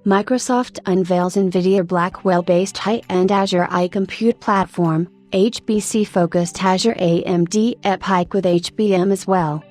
Microsoft unveils NVIDIA Blackwell-based high-end Azure iCompute platform, HPC-focused Azure AMD EPYC with HBM as well.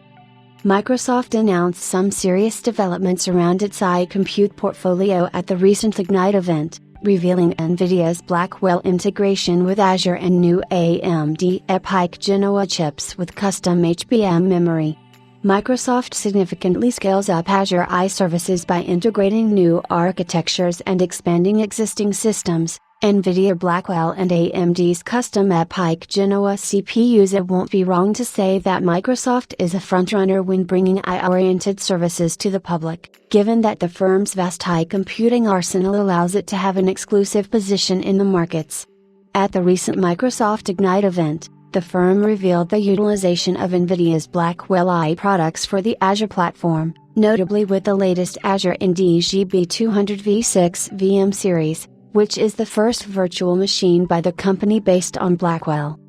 Microsoft announced some serious developments around its iCompute portfolio at the recent Ignite event, revealing NVIDIA's Blackwell integration with Azure and new AMD EPYC Genoa chips with custom HBM memory. Microsoft significantly scales up Azure iServices by integrating new architectures and expanding existing systems, NVIDIA Blackwell and AMD's custom EPYC Genoa CPUs. It won't be wrong to say that Microsoft is a frontrunner when bringing AI-oriented services to the public, given that the firm's vast high-computing arsenal allows it to have an exclusive position in the markets. At the recent Microsoft Ignite event, the firm revealed the utilization of NVIDIA's Blackwell I products for the Azure platform, notably with the latest Azure ND GB200v6 VM series, which is the first virtual machine by the company based on Blackwell.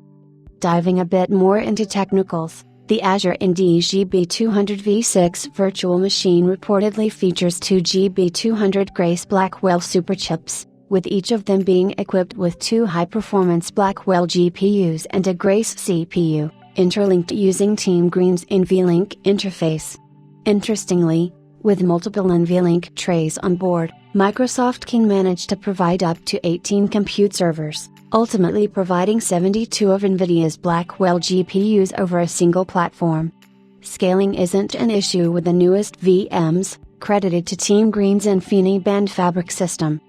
Diving a bit more into technicals, the Azure ND GB200v6 virtual machine reportedly features two GB200 Grace Blackwell superchips, with each of them being equipped with two high-performance Blackwell GPUs and a Grace CPU, interlinked using Team Green's NVLink interface. Interestingly, with multiple NVLink trays on board, Microsoft can manage to provide up to 18 compute servers, ultimately providing 72 of NVIDIA's Blackwell GPUs over a single platform. Scaling isn't an issue with the newest VMs, credited to Team Green's InfiniBand fabric system.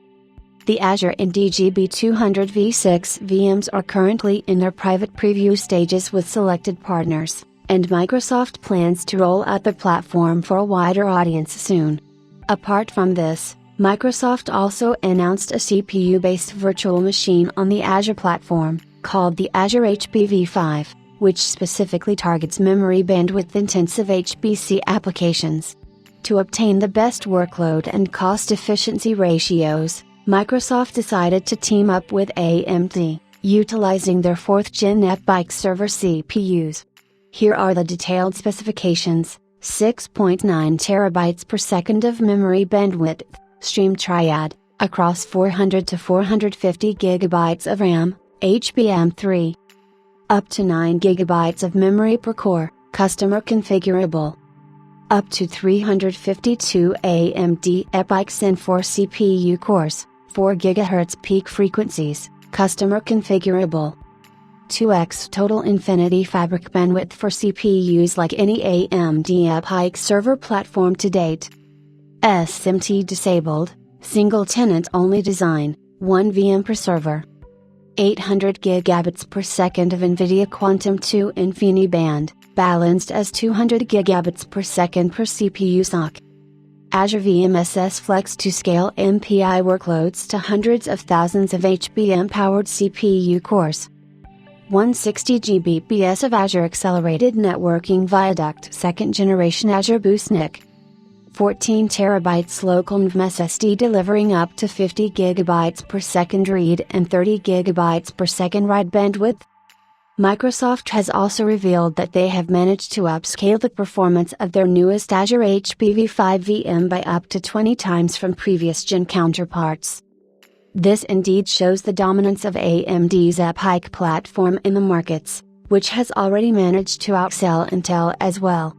The Azure ND GB200v6 VMs are currently in their private preview stages with selected partners, and Microsoft plans to roll out the platform for a wider audience soon. Apart from this, Microsoft also announced a CPU-based virtual machine on the Azure platform, called the Azure HBv5, which specifically targets memory bandwidth-intensive HPC applications. To obtain the best workload and cost efficiency ratios, Microsoft decided to team up with AMD, utilizing their 4th-gen EPYC server CPUs. Here are the detailed specifications: 6.9 TB per second of memory bandwidth, stream triad, across 400 to 450 GB of RAM, HBM3. Up to 9 GB of memory per core, customer configurable. Up to 352 AMD EPYC Zen 4 CPU cores, 4 GHz peak frequencies, customer configurable. 2x total Infinity Fabric bandwidth for CPUs like any AMD EPYC server platform to date. SMT disabled, single tenant only design, 1 VM per server. 800 gigabits per second of NVIDIA Quantum 2 InfiniBand, balanced as 200 gigabits per second per CPU sock. Azure VMSS Flex to scale MPI workloads to hundreds of thousands of HBM-powered CPU cores. 160 Gbps of Azure Accelerated Networking Viaduct 2nd Generation Azure Boost NIC. 14 TB local NVMe delivering up to 50 GB per second read and 30 GB per second write bandwidth. Microsoft has also revealed that they have managed to upscale the performance of their newest Azure HBv5 VM by up to 20 times from previous gen counterparts. This indeed shows the dominance of AMD's EPYC platform in the markets, which has already managed to outsell Intel as well.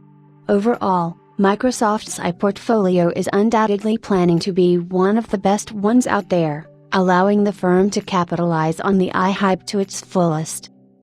Overall, Microsoft's iPortfolio is undoubtedly planning to be one of the best ones out there, allowing the firm to capitalize on the iHype to its fullest.